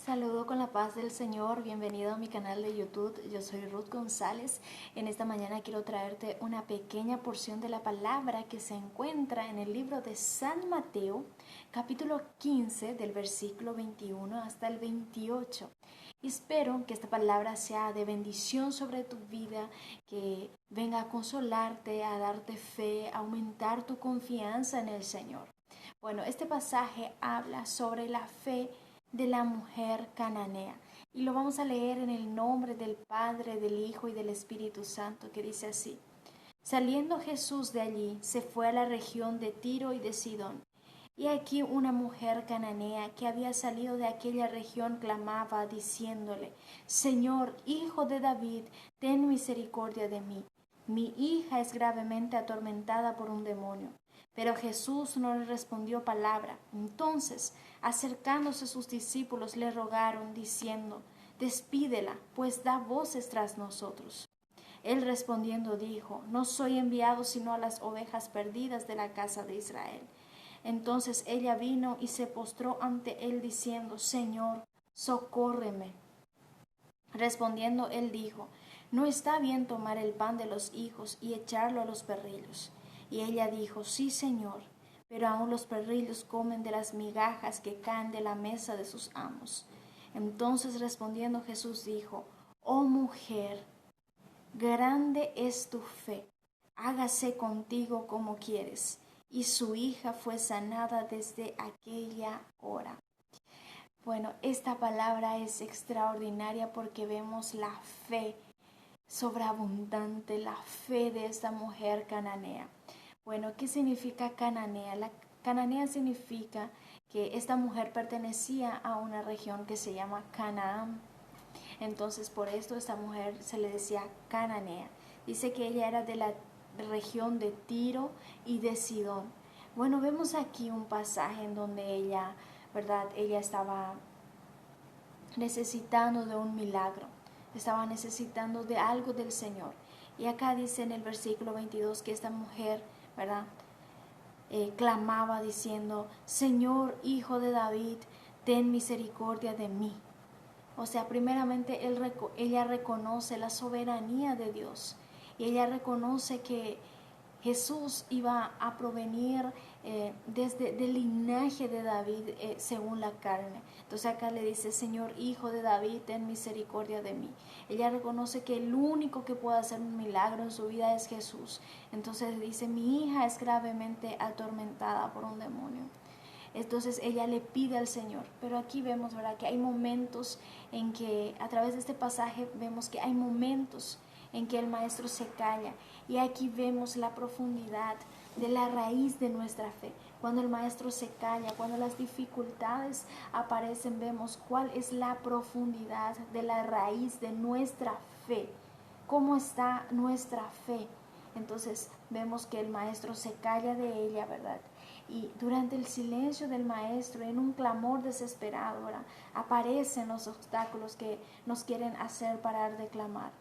Saludo con la paz del Señor, bienvenido a mi canal de YouTube, yo soy Ruth González. En esta mañana quiero traerte una pequeña porción de la palabra que se encuentra en el libro de San Mateo, capítulo 15, del versículo 21 hasta el 28. Y espero que esta palabra sea de bendición sobre tu vida, que venga a consolarte, a darte fe, a aumentar tu confianza en el Señor. Bueno, este pasaje habla sobre la fe de la mujer cananea. Y lo vamos a leer en el nombre del Padre, del Hijo y del Espíritu Santo, que dice así. Saliendo Jesús de allí, se fue a la región de Tiro y de Sidón. Y aquí una mujer cananea que había salido de aquella región clamaba, diciéndole, Señor, Hijo de David, ten misericordia de mí. Mi hija es gravemente atormentada por un demonio. Pero Jesús no le respondió palabra. Entonces, acercándose sus discípulos, le rogaron, diciendo, Despídela, pues da voces tras nosotros. Él respondiendo dijo, No soy enviado sino a las ovejas perdidas de la casa de Israel. Entonces ella vino y se postró ante él, diciendo, Señor, socórreme. Respondiendo él dijo, No está bien tomar el pan de los hijos y echarlo a los perrillos. Y ella dijo, Sí, Señor, pero aún los perrillos comen de las migajas que caen de la mesa de sus amos. Entonces respondiendo Jesús dijo, Oh mujer, grande es tu fe, hágase contigo como quieres. Y su hija fue sanada desde aquella hora. Bueno, esta palabra es extraordinaria porque vemos la fe sobreabundante, la fe de esta mujer cananea. Bueno, ¿qué significa cananea? La cananea significa que esta mujer pertenecía a una región que se llama Canaán. Entonces, por esto esta mujer se le decía cananea. Dice que ella era de la región de Tiro y de Sidón. Bueno, vemos aquí un pasaje en donde ella, ¿verdad? Ella estaba necesitando de un milagro, estaba necesitando de algo del Señor. Y acá dice en el versículo 22 que esta mujer, ¿verdad? Clamaba diciendo, Señor, Hijo de David, ten misericordia de mí. O sea, primeramente ella reconoce la soberanía de Dios y ella reconoce que Jesús iba a provenir desde el linaje de David según la carne. Entonces acá le dice, Señor, Hijo de David, ten misericordia de mí. Ella reconoce que el único que puede hacer un milagro en su vida es Jesús. Entonces dice, mi hija es gravemente atormentada por un demonio. Entonces ella le pide al Señor, pero aquí vemos, ¿verdad?, que hay momentos en que, a través de este pasaje, vemos que hay momentos en que el maestro se calla, y aquí vemos la profundidad de la raíz de nuestra fe. Cuando el maestro se calla, cuando las dificultades aparecen, vemos cuál es la profundidad de la raíz de nuestra fe, cómo está nuestra fe. Entonces vemos que el maestro se calla de ella, ¿verdad? Y durante el silencio del maestro, en un clamor desesperado, ¿verdad?, aparecen los obstáculos que nos quieren hacer parar de clamar.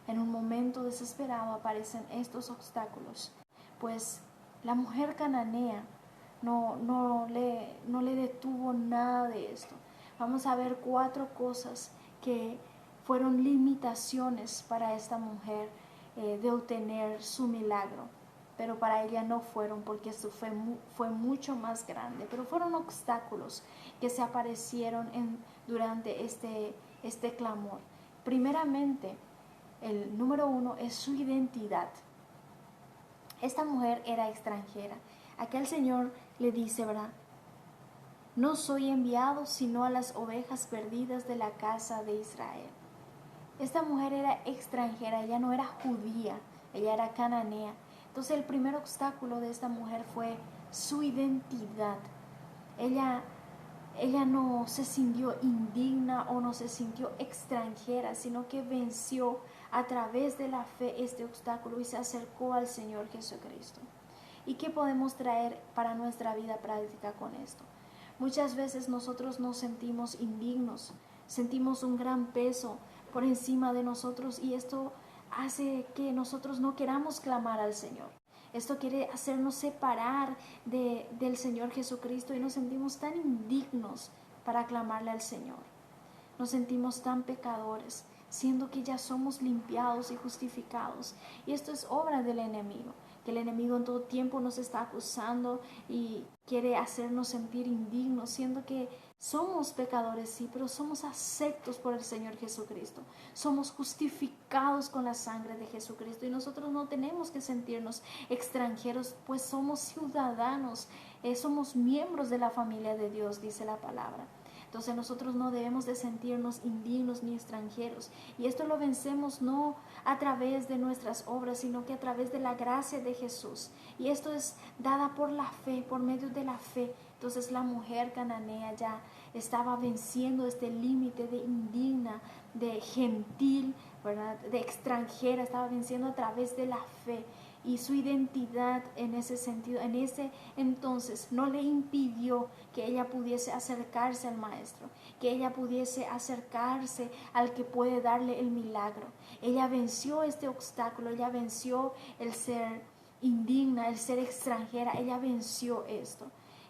En un momento desesperado aparecen estos obstáculos, pues la mujer cananea no le detuvo nada de esto. Vamos a ver 4 cosas que fueron limitaciones para esta mujer de obtener su milagro, pero para ella no fueron, porque su fe fue mucho más grande, pero fueron obstáculos que se aparecieron durante este clamor. Primeramente, el número 1 es su identidad. Esta mujer era extranjera. Aquel Señor le dice, ¿verdad? No soy enviado sino a las ovejas perdidas de la casa de Israel. Esta mujer era extranjera, ella no era judía, ella era cananea. Entonces el primer obstáculo de esta mujer fue su identidad. Ella no se sintió indigna o no se sintió extranjera, sino que venció a través de la fe este obstáculo y se acercó al Señor Jesucristo. ¿Y qué podemos traer para nuestra vida práctica con esto? Muchas veces nosotros nos sentimos indignos, sentimos un gran peso por encima de nosotros, y esto hace que nosotros no queramos clamar al Señor. Esto quiere hacernos separar del Señor Jesucristo y nos sentimos tan indignos para clamarle al Señor. nos sentimos tan pecadores, siendo que ya somos limpiados y justificados. Y esto es obra del enemigo, que el enemigo en todo tiempo nos está acusando y quiere hacernos sentir indignos, siendo que somos pecadores, sí, pero somos aceptos por el Señor Jesucristo. Somos justificados con la sangre de Jesucristo y nosotros no tenemos que sentirnos extranjeros, pues somos ciudadanos, somos miembros de la familia de Dios, dice la palabra. Entonces nosotros no debemos de sentirnos indignos ni extranjeros. Y esto lo vencemos no a través de nuestras obras, sino que a través de la gracia de Jesús. Y esto es dada por la fe, por medio de la fe. Entonces la mujer cananea ya estaba venciendo este límite de indigna, de gentil, ¿verdad?, de extranjera, estaba venciendo a través de la fe. Y su identidad en ese sentido, en ese entonces, no le impidió que ella pudiese acercarse al maestro, que ella pudiese acercarse al que puede darle el milagro. Ella venció este obstáculo, ella venció el ser indigna, el ser extranjera, ella venció esto.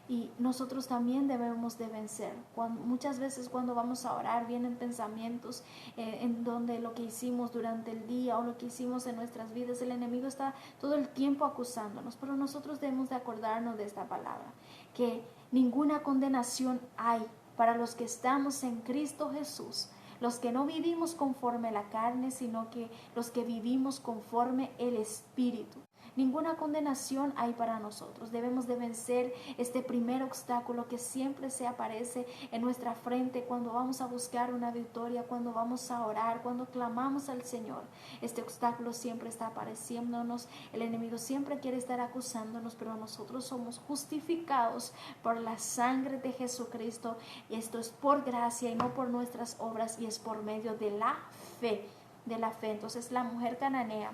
Y nosotros también debemos de vencer. Muchas veces cuando vamos a orar vienen pensamientos en donde lo que hicimos durante el día o lo que hicimos en nuestras vidas, el enemigo está todo el tiempo acusándonos, pero nosotros debemos de acordarnos de esta palabra, que ninguna condenación hay para los que estamos en Cristo Jesús, los que no vivimos conforme la carne, sino que los que vivimos conforme el Espíritu. Ninguna condenación hay para nosotros. Debemos de vencer este primer obstáculo que siempre se aparece en nuestra frente cuando vamos a buscar una victoria, cuando vamos a orar, cuando clamamos al Señor. Este obstáculo siempre está apareciéndonos. El enemigo siempre quiere estar acusándonos, pero nosotros somos justificados por la sangre de Jesucristo. Y esto es por gracia y no por nuestras obras, y es por medio de la fe. Entonces la mujer cananea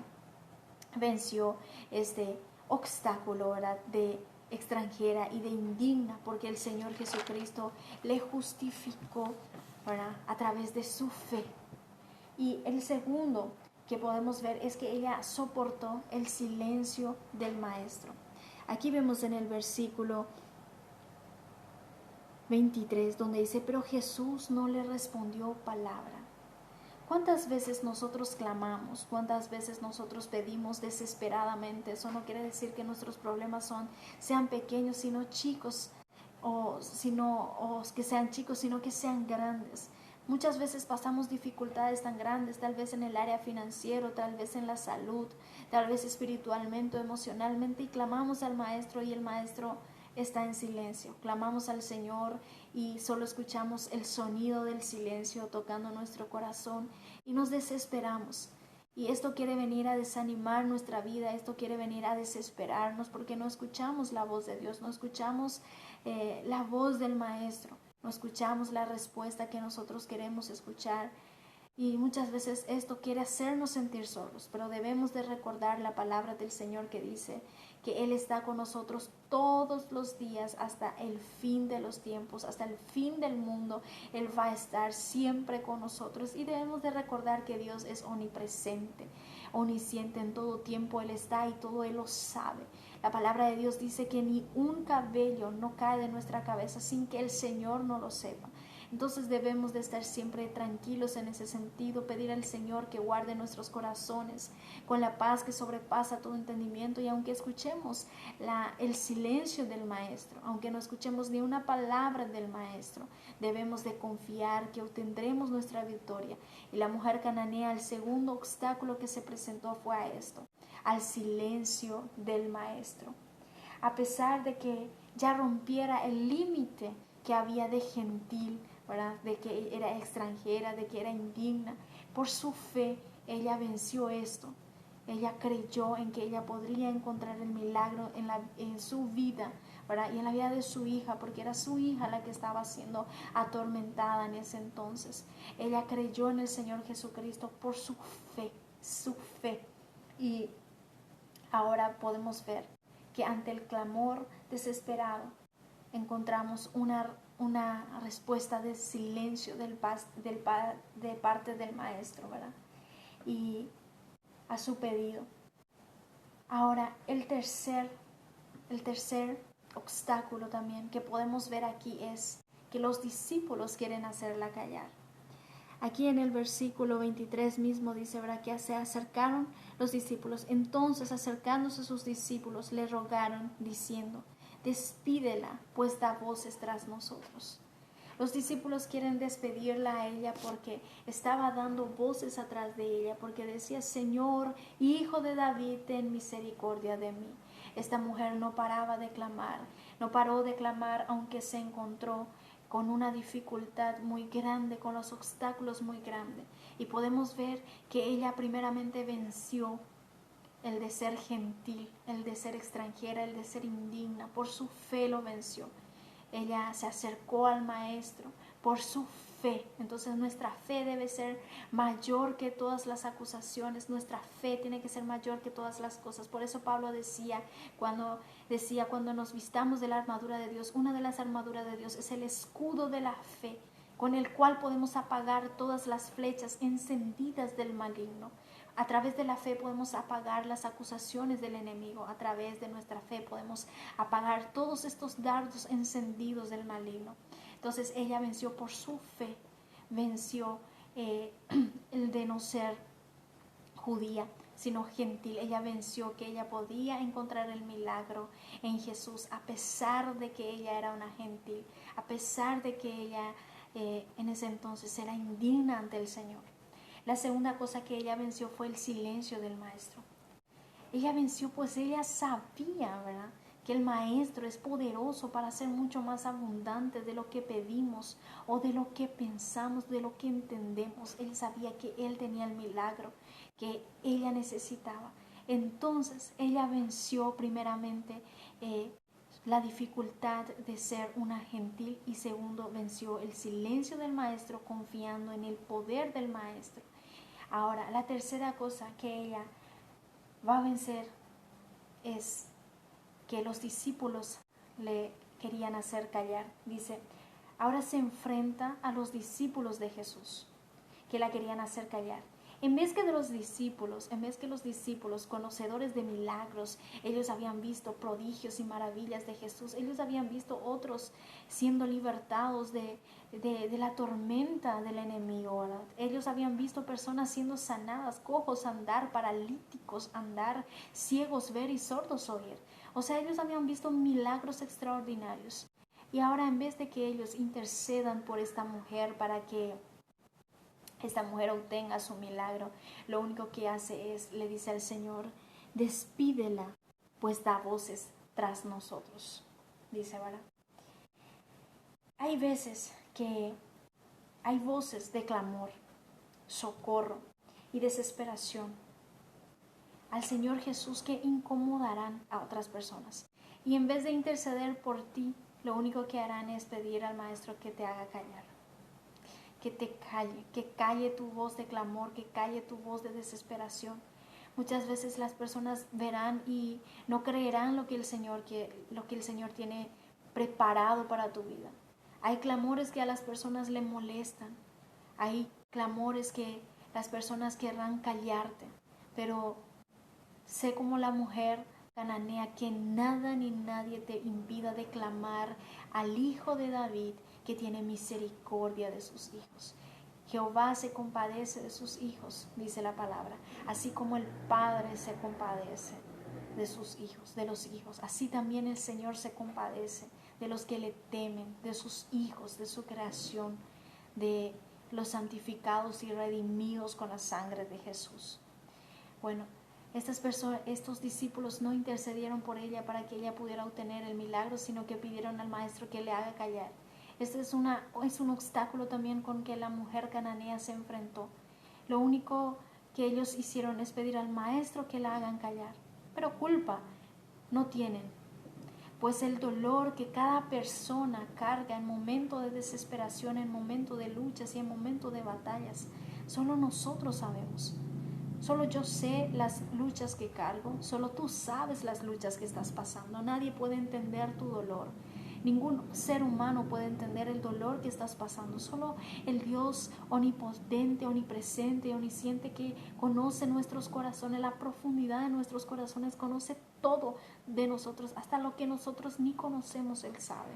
venció este obstáculo, ¿verdad?, de extranjera y de indigna, porque el Señor Jesucristo le justificó, ¿verdad?, a través de su fe. Y el segundo que podemos ver es que ella soportó el silencio del maestro. Aquí vemos en el versículo 23 donde dice: pero Jesús no le respondió palabra. ¿Cuántas veces nosotros clamamos? ¿Cuántas veces nosotros pedimos desesperadamente? Eso no quiere decir que nuestros problemas sean pequeños, sino chicos, o que sean chicos, sino que sean grandes. Muchas veces pasamos dificultades tan grandes, tal vez en el área financiero, tal vez en la salud, tal vez espiritualmente o emocionalmente, y clamamos al Maestro y el Maestro está en silencio. Clamamos al Señor y solo escuchamos el sonido del silencio tocando nuestro corazón y nos desesperamos. Y esto quiere venir a desanimar nuestra vida, esto quiere venir a desesperarnos porque no escuchamos la voz de Dios, no escuchamos la voz del Maestro, no escuchamos la respuesta que nosotros queremos escuchar. Y muchas veces esto quiere hacernos sentir solos, pero debemos de recordar la palabra del Señor que dice que Él está con nosotros todos los días hasta el fin de los tiempos, hasta el fin del mundo. Él va a estar siempre con nosotros y debemos de recordar que Dios es omnipresente, omnisciente, en todo tiempo Él está y todo Él lo sabe. La palabra de Dios dice que ni un cabello no cae de nuestra cabeza sin que el Señor no lo sepa. Entonces debemos de estar siempre tranquilos en ese sentido, pedir al Señor que guarde nuestros corazones con la paz que sobrepasa todo entendimiento. Y aunque escuchemos el silencio del Maestro, aunque no escuchemos ni una palabra del Maestro, debemos de confiar que obtendremos nuestra victoria. Y la mujer cananea, el segundo obstáculo que se presentó fue a esto, al silencio del Maestro. A pesar de que ya rompiera el límite que había de gentil, ¿verdad?, de que era extranjera, de que era indigna, por su fe ella venció esto. Ella creyó en que ella podría encontrar el milagro en su vida, ¿verdad?, y en la vida de su hija, porque era su hija la que estaba siendo atormentada en ese entonces. Ella creyó en el Señor Jesucristo por su fe. Y ahora podemos ver que ante el clamor desesperado encontramos una respuesta de silencio de parte del Maestro, ¿verdad?, y a su pedido. Ahora, el tercer obstáculo también que podemos ver aquí es que los discípulos quieren hacerla callar. Aquí en el versículo 23 mismo dice, ¿verdad? Que se acercaron los discípulos. Entonces, acercándose a sus discípulos, le rogaron diciendo, despídela, pues da voces tras nosotros. Los discípulos quieren despedirla a ella porque estaba dando voces atrás de ella, porque decía, Señor, Hijo de David, ten misericordia de mí. Esta mujer no paraba de clamar, no paró de clamar, aunque se encontró con una dificultad muy grande, con los obstáculos muy grandes. Y podemos ver que ella primeramente venció el de ser gentil, el de ser extranjera, el de ser indigna. Por su fe lo venció. Ella se acercó al maestro por su fe. Entonces nuestra fe debe ser mayor que todas las acusaciones. Nuestra fe tiene que ser mayor que todas las cosas. Por eso Pablo decía cuando nos vistamos de la armadura de Dios, una de las armaduras de Dios es el escudo de la fe, con el cual podemos apagar todas las flechas encendidas del maligno. A través de la fe podemos apagar las acusaciones del enemigo. A través de nuestra fe podemos apagar todos estos dardos encendidos del maligno. Entonces ella venció por su fe, venció el de no ser judía, sino gentil. Ella venció que ella podía encontrar el milagro en Jesús, a pesar de que ella era una gentil, a pesar de que ella en ese entonces era indigna ante el Señor. La segunda cosa que ella venció fue el silencio del maestro. Ella venció pues ella sabía, ¿verdad?, que el maestro es poderoso para hacer mucho más abundante de lo que pedimos o de lo que pensamos, de lo que entendemos. Él sabía que él tenía el milagro que ella necesitaba. Entonces ella venció primeramente la dificultad de ser una gentil, y segundo, venció el silencio del maestro confiando en el poder del maestro. Ahora, la tercera cosa que ella va a vencer es que los discípulos le querían hacer callar. Dice, ahora se enfrenta a los discípulos de Jesús que la querían hacer callar. En vez que los discípulos, conocedores de milagros, ellos habían visto prodigios y maravillas de Jesús, ellos habían visto otros siendo libertados de la tormenta del enemigo, ¿verdad? Ellos habían visto personas siendo sanadas, cojos andar, paralíticos andar, ciegos ver y sordos oír. O sea, ellos habían visto milagros extraordinarios. Y ahora, en vez de que ellos intercedan por esta mujer para que esta mujer obtenga su milagro, lo único que hace es, le dice al Señor, despídela, pues da voces tras nosotros. Dice, ¿verdad? Hay veces que hay voces de clamor, socorro y desesperación al Señor Jesús que incomodarán a otras personas. Y en vez de interceder por ti, lo único que harán es pedir al Maestro que te haga callar. Que te calle, que calle tu voz de clamor, que calle tu voz de desesperación. Muchas veces las personas verán y no creerán lo que el Señor tiene preparado para tu vida. Hay clamores que a las personas le molestan. Hay clamores que las personas querrán callarte. Pero sé como la mujer cananea que nada ni nadie te impida de clamar al Hijo de David, que tiene misericordia de sus hijos. Jehová se compadece de sus hijos, dice la palabra, así como el Padre se compadece de sus hijos, de los hijos. Así también el Señor se compadece de los que le temen, de sus hijos, de su creación, de los santificados y redimidos con la sangre de Jesús. Bueno, estos discípulos no intercedieron por ella para que ella pudiera obtener el milagro, sino que pidieron al Maestro que le haga callar. Este es un obstáculo también con que la mujer cananea se enfrentó. Lo único que ellos hicieron es pedir al Maestro que la hagan callar. Pero culpa no tienen, pues el dolor que cada persona carga en momento de desesperación, en momento de luchas y en momento de batallas, solo nosotros sabemos. Solo yo sé las luchas que cargo, solo tú sabes las luchas que estás pasando. Nadie puede entender tu dolor. Ningún ser humano puede entender el dolor que estás pasando. Solo el Dios omnipotente, omnipresente, omnisciente, que conoce nuestros corazones, la profundidad de nuestros corazones, conoce todo de nosotros, hasta lo que nosotros ni conocemos, Él sabe.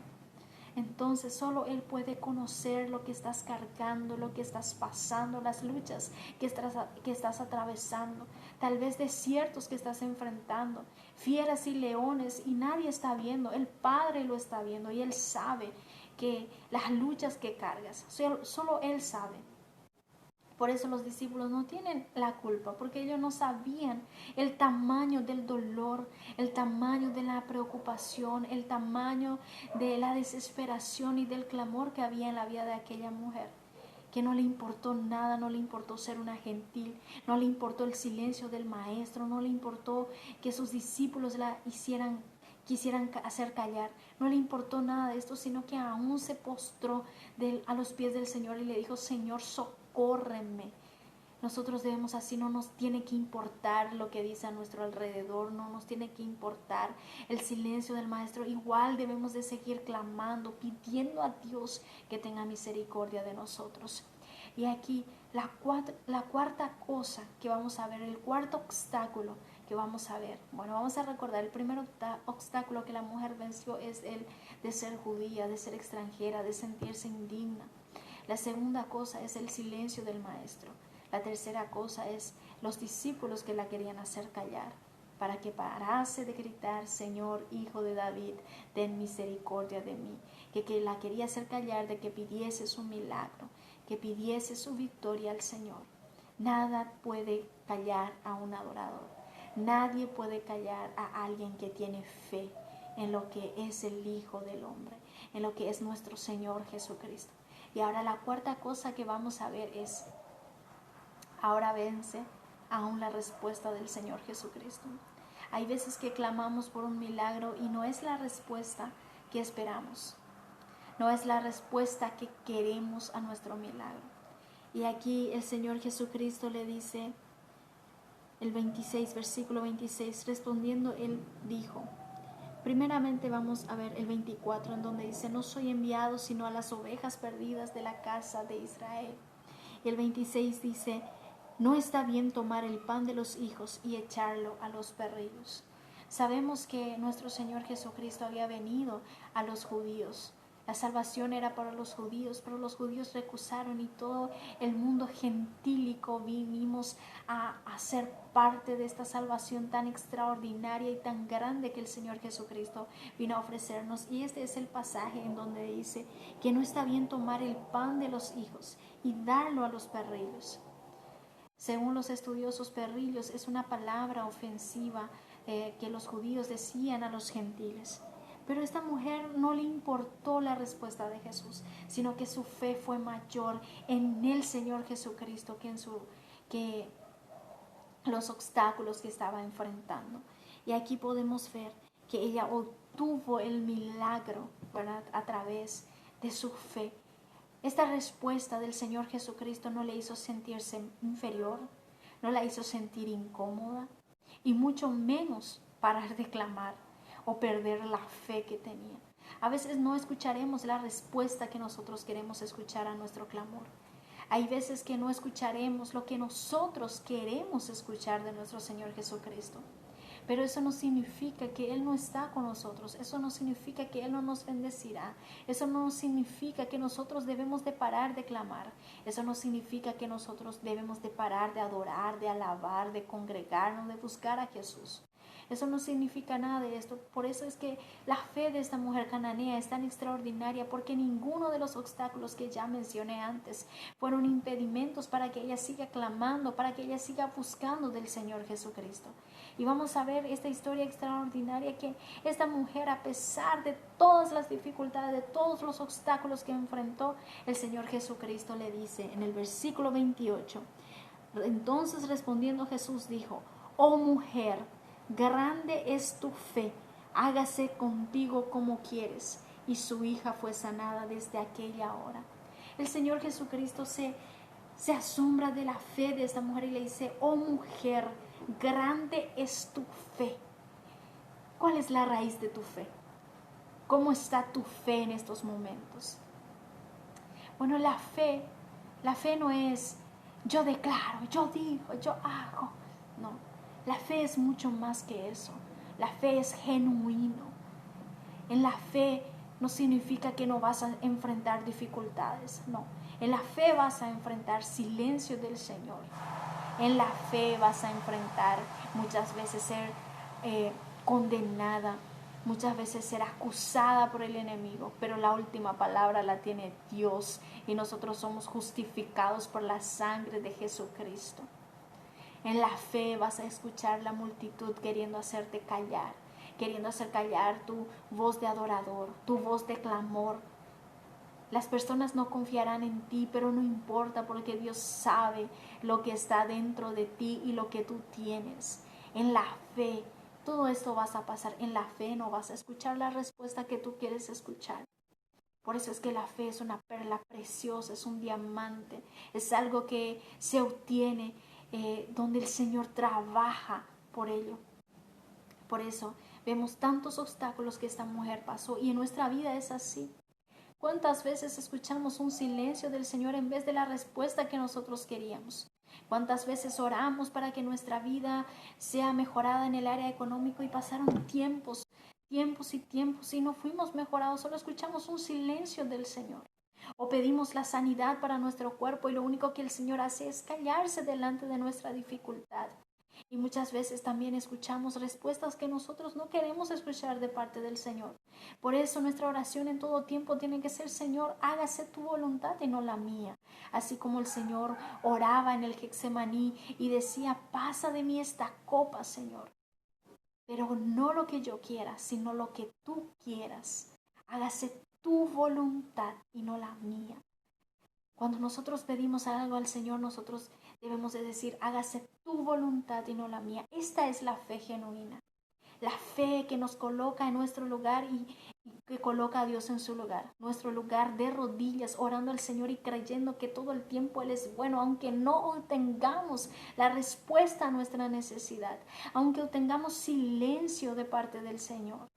entonces solo Él puede conocer lo que estás cargando, lo que estás pasando, las luchas que estás atravesando, tal vez desiertos que estás enfrentando, fieras y leones, y nadie está viendo. El Padre lo está viendo y Él sabe que las luchas que cargas, solo Él sabe. Por eso los discípulos no tienen la culpa, porque ellos no sabían el tamaño del dolor, el tamaño de la preocupación, el tamaño de la desesperación y del clamor que había en la vida de aquella mujer, que no le importó nada, no le importó ser una gentil, no le importó el silencio del maestro, no le importó que sus discípulos quisieran hacer callar, no le importó nada de esto, sino que aún se postró a los pies del Señor y le dijo: Señor, socórreme. Nosotros debemos así, no nos tiene que importar lo que dice a nuestro alrededor, no nos tiene que importar el silencio del maestro. Igual debemos de seguir clamando, pidiendo a Dios que tenga misericordia de nosotros. Y aquí la cuarta cosa que vamos a ver, el cuarto obstáculo que vamos a ver. Bueno, vamos a recordar, el primer obstáculo que la mujer venció es el de ser judía, de ser extranjera, de sentirse indigna. La segunda cosa es el silencio del maestro. La tercera cosa es los discípulos que la querían hacer callar, para que parase de gritar: Señor, Hijo de David, ten misericordia de mí. Que la quería hacer callar de que pidiese su milagro, que pidiese su victoria al Señor. Nada puede callar a un adorador. Nadie puede callar a alguien que tiene fe en lo que es el Hijo del Hombre, en lo que es nuestro Señor Jesucristo. Y ahora la cuarta cosa que vamos a ver es: ahora vence aún la respuesta del Señor Jesucristo. Hay veces que clamamos por un milagro y no es la respuesta que esperamos, no es la respuesta que queremos a nuestro milagro. Y aquí el Señor Jesucristo le dice, el 26, versículo 26, respondiendo Él dijo, primeramente vamos a ver el 24, en donde dice: no soy enviado sino a las ovejas perdidas de la casa de Israel. Y el 26 dice: no está bien tomar el pan de los hijos y echarlo a los perrillos. Sabemos que nuestro Señor Jesucristo había venido a los judíos. La salvación era para los judíos, pero los judíos recusaron, y todo el mundo gentílico vinimos a ser parte de esta salvación tan extraordinaria y tan grande que el Señor Jesucristo vino a ofrecernos. Y este es el pasaje en donde dice que no está bien tomar el pan de los hijos y darlo a los perrillos. Según los estudiosos, perrillos es una palabra ofensiva que los judíos decían a los gentiles. Pero a esta mujer no le importó la respuesta de Jesús, sino que su fe fue mayor en el Señor Jesucristo que los obstáculos que estaba enfrentando. Y aquí podemos ver que ella obtuvo el milagro, ¿verdad?, a través de su fe. Esta respuesta del Señor Jesucristo no le hizo sentirse inferior, no la hizo sentir incómoda, y mucho menos parar de clamar o perder la fe que tenía. A veces no escucharemos la respuesta que nosotros queremos escuchar a nuestro clamor. Hay veces que no escucharemos lo que nosotros queremos escuchar de nuestro Señor Jesucristo. Pero eso no significa que Él no está con nosotros. Eso no significa que Él no nos bendecirá. Eso no significa que nosotros debemos de parar de clamar. Eso no significa que nosotros debemos de parar de adorar, de alabar, de congregarnos, de buscar a Jesús. Eso no significa nada de esto. Por eso es que la fe de esta mujer cananea es tan extraordinaria, porque ninguno de los obstáculos que ya mencioné antes fueron impedimentos para que ella siga clamando, para que ella siga buscando del Señor Jesucristo. Y vamos a ver esta historia extraordinaria, que esta mujer, a pesar de todas las dificultades, de todos los obstáculos que enfrentó, el Señor Jesucristo le dice en el versículo 28, entonces respondiendo Jesús dijo: oh mujer, grande es tu fe, hágase contigo como quieres. Y su hija fue sanada desde aquella hora. El Señor Jesucristo se asombra de la fe de esta mujer y le dice: oh mujer, grande es tu fe. ¿Cuál es la raíz de tu fe? ¿Cómo está tu fe en estos momentos? Bueno, la fe no es yo declaro, yo digo, yo hago. No, la fe es mucho más que eso. La fe es genuino. En la fe no significa que no vas a enfrentar dificultades, no. En la fe vas a enfrentar silencio del Señor. En la fe vas a enfrentar muchas veces ser condenada, muchas veces ser acusada por el enemigo, pero la última palabra la tiene Dios y nosotros somos justificados por la sangre de Jesucristo. En la fe vas a escuchar la multitud queriendo hacerte callar, queriendo hacer callar tu voz de adorador, tu voz de clamor. Las personas no confiarán en ti, pero no importa porque Dios sabe lo que está dentro de ti y lo que tú tienes. En la fe, todo esto vas a pasar. En la fe no vas a escuchar la respuesta que tú quieres escuchar. Por eso es que la fe es una perla preciosa, es un diamante, es algo que se obtiene donde el Señor trabaja por ello. Por eso vemos tantos obstáculos que esta mujer pasó y en nuestra vida es así. ¿Cuántas veces escuchamos un silencio del Señor en vez de la respuesta que nosotros queríamos? ¿Cuántas veces oramos para que nuestra vida sea mejorada en el área económico y pasaron tiempos y no fuimos mejorados? Solo escuchamos un silencio del Señor. O pedimos la sanidad para nuestro cuerpo y lo único que el Señor hace es callarse delante de nuestra dificultad. Y muchas veces también escuchamos respuestas que nosotros no queremos escuchar de parte del Señor. Por eso nuestra oración en todo tiempo tiene que ser: Señor, hágase tu voluntad y no la mía. Así como el Señor oraba en el Getsemaní y decía: pasa de mí esta copa, Señor. Pero no lo que yo quiera, sino lo que tú quieras. Hágase tu voluntad y no la mía. Cuando nosotros pedimos algo al Señor, nosotros debemos de decir: hágase tu voluntad y no la mía. Esta es la fe genuina. La fe que nos coloca en nuestro lugar y que coloca a Dios en su lugar. Nuestro lugar de rodillas, orando al Señor y creyendo que todo el tiempo Él es bueno, aunque no obtengamos la respuesta a nuestra necesidad, aunque obtengamos silencio de parte del Señor,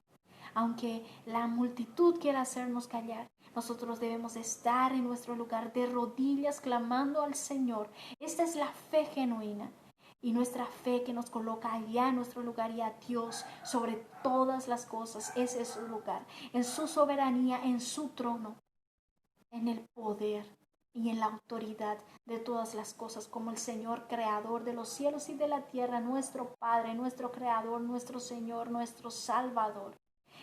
aunque la multitud quiera hacernos callar. Nosotros debemos estar en nuestro lugar de rodillas clamando al Señor. Esta es la fe genuina. Y nuestra fe que nos coloca allá en nuestro lugar y a Dios sobre todas las cosas. Ese es su lugar, en su soberanía, en su trono, en el poder y en la autoridad de todas las cosas, como el Señor creador de los cielos y de la tierra, nuestro Padre, nuestro creador, nuestro Señor, nuestro Salvador.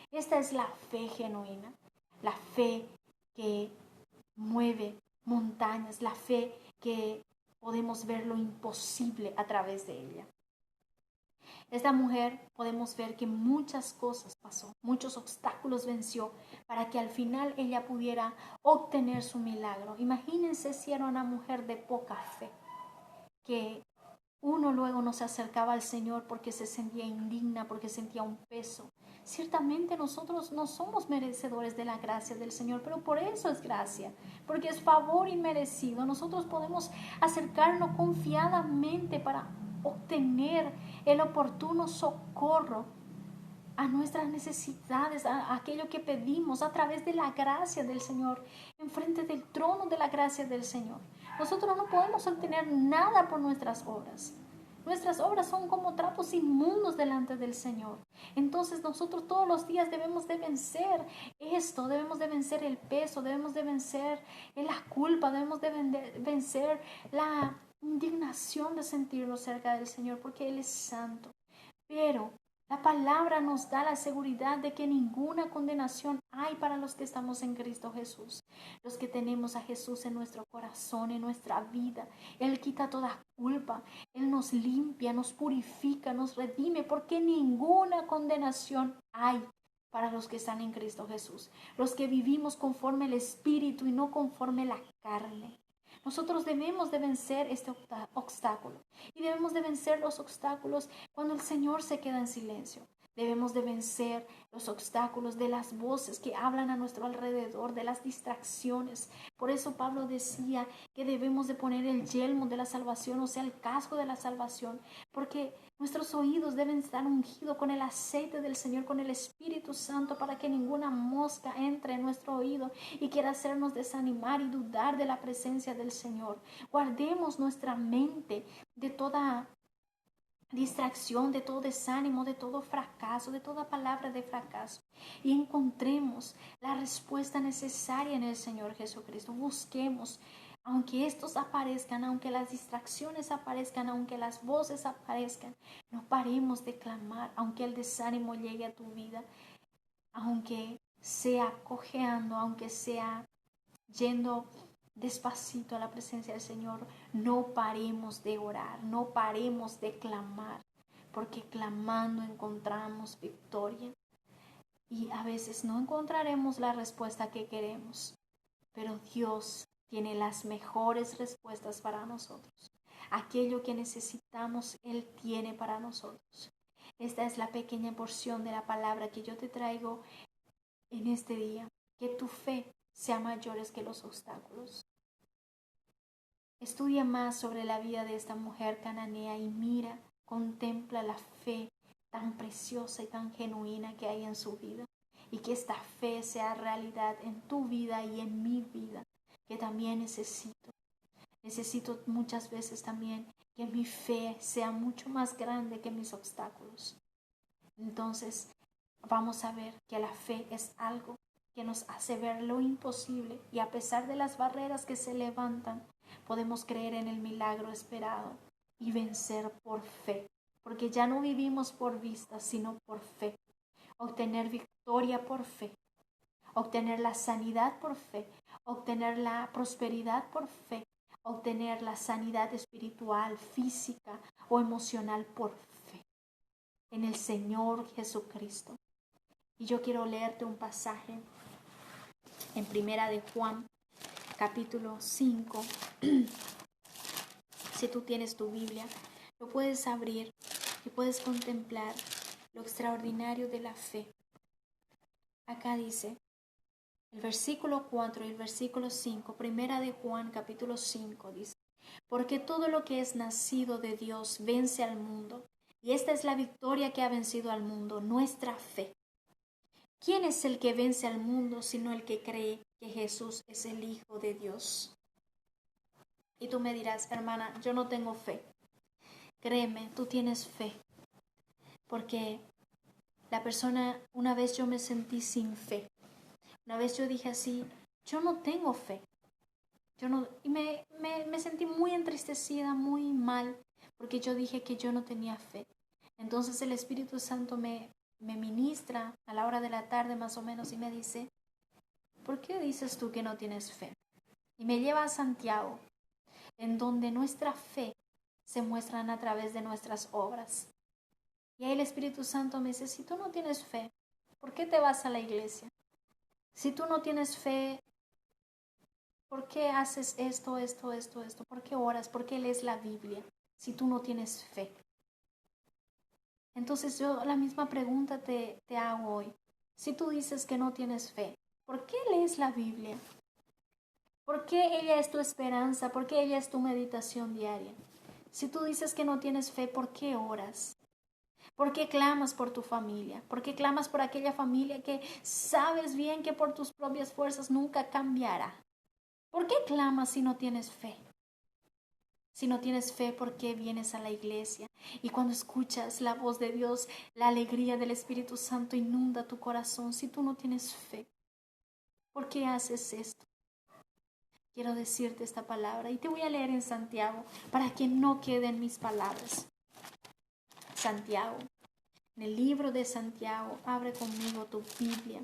Esta es la fe genuina, la fe que mueve montañas, la fe que podemos ver lo imposible a través de ella. Esta mujer podemos ver que muchas cosas pasó, muchos obstáculos venció para que al final ella pudiera obtener su milagro. Imagínense si era una mujer de poca fe, que uno luego no se acercaba al Señor porque se sentía indigna, porque sentía un peso. Ciertamente nosotros no somos merecedores de la gracia del Señor, pero por eso es gracia, porque es favor inmerecido. Nosotros podemos acercarnos confiadamente para obtener el oportuno socorro a nuestras necesidades, a aquello que pedimos a través de la gracia del Señor, enfrente del trono de la gracia del Señor. Nosotros no podemos obtener nada por nuestras obras. Nuestras obras son como trapos inmundos delante del Señor. Entonces nosotros todos los días debemos de vencer esto, debemos de vencer el peso, debemos de vencer la culpa, debemos de vencer la indignación de sentirnos cerca del Señor, porque Él es santo. Pero la palabra nos da la seguridad de que ninguna condenación hay para los que estamos en Cristo Jesús. Los que tenemos a Jesús en nuestro corazón, en nuestra vida. Él quita toda culpa. Él nos limpia, nos purifica, nos redime, porque ninguna condenación hay para los que están en Cristo Jesús. Los que vivimos conforme el Espíritu y no conforme la carne. Nosotros debemos de vencer este obstáculo y debemos de vencer los obstáculos cuando el Señor se queda en silencio. Debemos de vencer los obstáculos de las voces que hablan a nuestro alrededor, de las distracciones. Por eso Pablo decía que debemos de poner el yelmo de la salvación, o sea, el casco de la salvación, porque nuestros oídos deben estar ungidos con el aceite del Señor, con el Espíritu Santo, para que ninguna mosca entre en nuestro oído y quiera hacernos desanimar y dudar de la presencia del Señor. Guardemos nuestra mente de toda distracción, de todo desánimo, de todo fracaso, de toda palabra de fracaso. y encontremos la respuesta necesaria en el Señor Jesucristo. Busquemos, aunque estos aparezcan, aunque las distracciones aparezcan, aunque las voces aparezcan, no paremos de clamar, aunque el desánimo llegue a tu vida, aunque sea cojeando, aunque sea yendo despacito a la presencia del Señor, no paremos de orar, no paremos de clamar, porque clamando encontramos victoria. Y a veces no encontraremos la respuesta que queremos, pero Dios tiene las mejores respuestas para nosotros. Aquello que necesitamos, Él tiene para nosotros. Esta es la pequeña porción de la palabra que yo te traigo en este día. Que tu fe sea mayores que los obstáculos. Estudia más sobre la vida de esta mujer cananea y mira, contempla la fe tan preciosa y tan genuina que hay en su vida. Y que esta fe sea realidad en tu vida y en mi vida, que también necesito. Necesito muchas veces también que mi fe sea mucho más grande que mis obstáculos. Entonces, vamos a ver que la fe es algo que nos hace ver lo imposible y a pesar de las barreras que se levantan, podemos creer en el milagro esperado y vencer por fe, porque ya no vivimos por vista, sino por fe. Obtener victoria por fe, obtener la sanidad por fe, obtener la prosperidad por fe, obtener la sanidad espiritual, física o emocional por fe en el Señor Jesucristo. Y yo quiero leerte un pasaje en Primera de Juan, capítulo 5. Si tú tienes tu Biblia, lo puedes abrir y puedes contemplar lo extraordinario de la fe. Acá dice, el versículo 4 y el versículo 5, Primera de Juan, capítulo 5, dice, porque todo lo que es nacido de Dios vence al mundo, y esta es la victoria que ha vencido al mundo, nuestra fe. ¿Quién es el que vence al mundo sino el que cree que Jesús es el Hijo de Dios? Y tú me dirás, hermana, yo no tengo fe. Créeme, tú tienes fe. Porque una vez yo me sentí sin fe. Una vez yo dije así, yo no tengo fe. Y me sentí muy entristecida, muy mal, porque yo dije que yo no tenía fe. Entonces el Espíritu Santo me ministra a la hora de la tarde más o menos y me dice, ¿por qué dices tú que no tienes fe? Y me lleva a Santiago, en donde nuestra fe se muestra a través de nuestras obras. Y ahí el Espíritu Santo me dice, si tú no tienes fe, ¿por qué te vas a la iglesia? Si tú no tienes fe, ¿por qué haces esto? ¿Por qué oras? ¿Por qué lees la Biblia si tú no tienes fe? Entonces yo la misma pregunta te hago hoy. Si tú dices que no tienes fe, ¿por qué lees la Biblia? ¿Por qué ella es tu esperanza? ¿Por qué ella es tu meditación diaria? Si tú dices que no tienes fe, ¿por qué oras? ¿Por qué clamas por tu familia? ¿Por qué clamas por aquella familia que sabes bien que por tus propias fuerzas nunca cambiará? ¿Por qué clamas si no tienes fe? Si no tienes fe, ¿por qué vienes a la iglesia? Y cuando escuchas la voz de Dios, la alegría del Espíritu Santo inunda tu corazón. Si tú no tienes fe, ¿por qué haces esto? Quiero decirte esta palabra y te voy a leer en Santiago para que no queden mis palabras. Santiago, en el libro de Santiago, abre conmigo tu Biblia,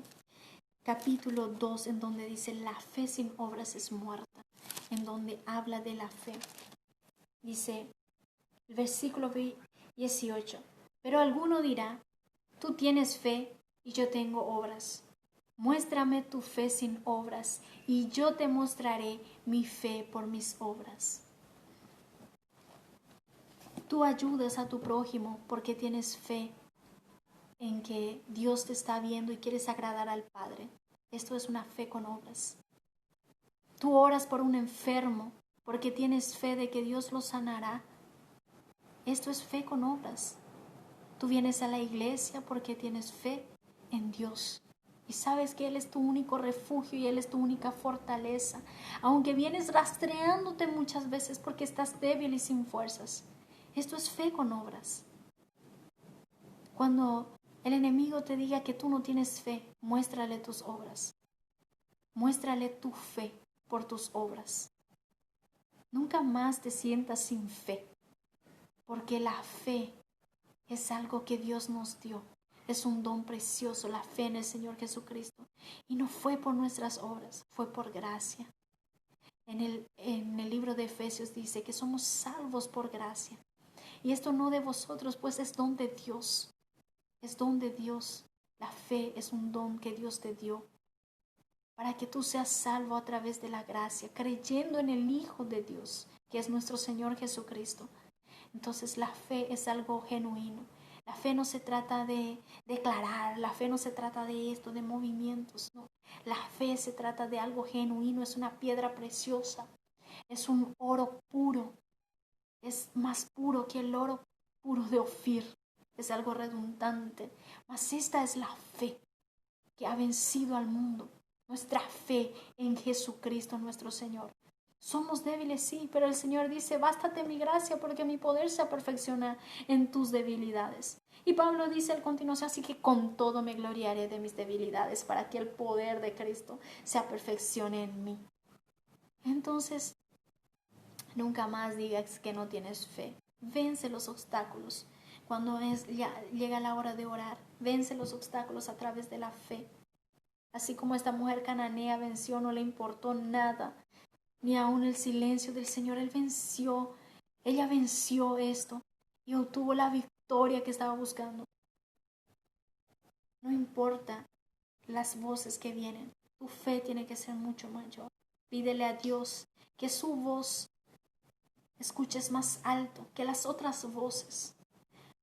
capítulo 2, en donde dice, la fe sin obras es muerta, en donde habla de la fe. Dice, el versículo 18, pero alguno dirá, tú tienes fe y yo tengo obras. Muéstrame tu fe sin obras y yo te mostraré mi fe por mis obras. Tú ayudas a tu prójimo porque tienes fe en que Dios te está viendo y quieres agradar al Padre. Esto es una fe con obras. Tú oras por un enfermo porque tienes fe de que Dios lo sanará. Esto es fe con obras. Tú vienes a la iglesia porque tienes fe en Dios. Y sabes que Él es tu único refugio y Él es tu única fortaleza. Aunque vienes rastreándote muchas veces porque estás débil y sin fuerzas. Esto es fe con obras. Cuando el enemigo te diga que tú no tienes fe, muéstrale tus obras. Muéstrale tu fe por tus obras. Nunca más te sientas sin fe, porque la fe es algo que Dios nos dio. Es un don precioso, la fe en el Señor Jesucristo. Y no fue por nuestras obras, fue por gracia. En el libro de Efesios dice que somos salvos por gracia. Y esto no de vosotros, pues es don de Dios. Es don de Dios. La fe es un don que Dios te dio para que tú seas salvo a través de la gracia, creyendo en el Hijo de Dios, que es nuestro Señor Jesucristo. Entonces la fe es algo genuino. La fe no se trata de declarar, la fe no se trata de esto, de movimientos, no. La fe se trata de algo genuino, es una piedra preciosa, es un oro puro, es más puro que el oro puro de Ofir, es algo redundante, mas esta es la fe que ha vencido al mundo, nuestra fe en Jesucristo nuestro Señor. Somos débiles, sí, pero el Señor dice, bástate mi gracia porque mi poder se perfecciona en tus debilidades. Y Pablo dice al continuación, así que con todo me gloriaré de mis debilidades para que el poder de Cristo se perfeccione en mí. Entonces, nunca más digas que no tienes fe. Vence los obstáculos. Cuando llega la hora de orar, vence los obstáculos a través de la fe. Así como esta mujer cananea venció, no le importó nada, ni aun el silencio del Señor. Ella venció esto y obtuvo la victoria que estaba buscando. No importa las voces que vienen, tu fe tiene que ser mucho mayor. Pídele a Dios que su voz escuches más alto que las otras voces,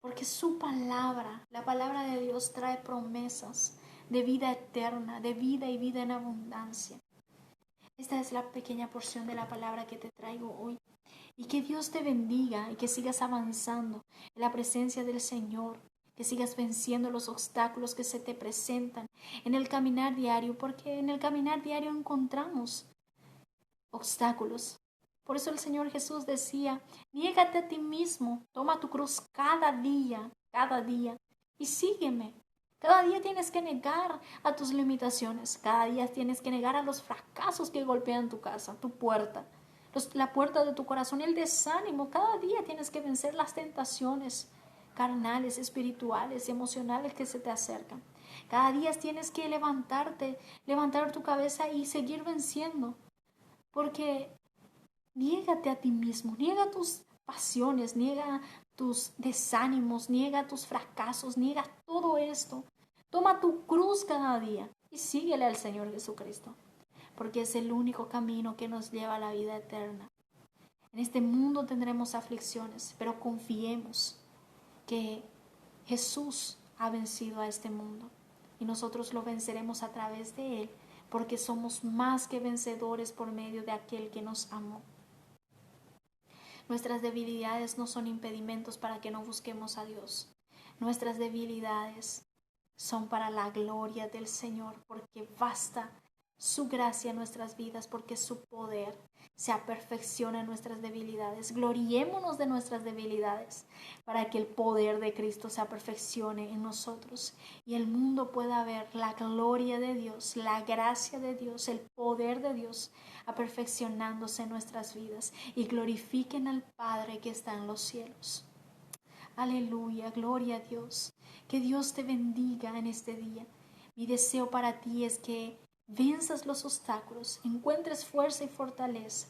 porque su palabra, la palabra de Dios, trae promesas de vida eterna, de vida y vida en abundancia. Esta es la pequeña porción de la palabra que te traigo hoy. Y que Dios te bendiga y que sigas avanzando en la presencia del Señor, que sigas venciendo los obstáculos que se te presentan en el caminar diario, porque en el caminar diario encontramos obstáculos. Por eso el Señor Jesús decía, niégate a ti mismo, toma tu cruz cada día, y sígueme. Cada día tienes que negar a tus limitaciones, cada día tienes que negar a los fracasos que golpean tu casa, tu puerta, la puerta de tu corazón, el desánimo. Cada día tienes que vencer las tentaciones carnales, espirituales, emocionales que se te acercan. Cada día tienes que levantar tu cabeza y seguir venciendo, porque niégate a ti mismo, niega tus pasiones, niega tus desánimos, niega tus fracasos, niega todo esto. Toma tu cruz cada día y síguele al Señor Jesucristo, porque es el único camino que nos lleva a la vida eterna. En este mundo tendremos aflicciones, pero confiemos que Jesús ha vencido a este mundo y nosotros lo venceremos a través de Él, porque somos más que vencedores por medio de aquel que nos amó. Nuestras debilidades no son impedimentos para que no busquemos a Dios. Nuestras debilidades son para la gloria del Señor, porque basta su gracia en nuestras vidas, porque su poder se aperfecciona en nuestras debilidades. Gloriémonos de nuestras debilidades para que el poder de Cristo se aperfeccione en nosotros y el mundo pueda ver la gloria de Dios, la gracia de Dios, el poder de Dios aperfeccionándose en nuestras vidas y glorifiquen al Padre que está en los cielos. Aleluya, gloria a Dios. Que Dios te bendiga en este día. Mi deseo para ti es que venzas los obstáculos, encuentres fuerza y fortaleza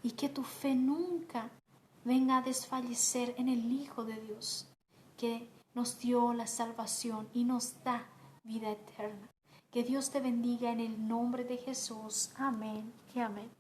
y que tu fe nunca venga a desfallecer en el Hijo de Dios, que nos dio la salvación y nos da vida eterna. Que Dios te bendiga en el nombre de Jesús. Amén y amén.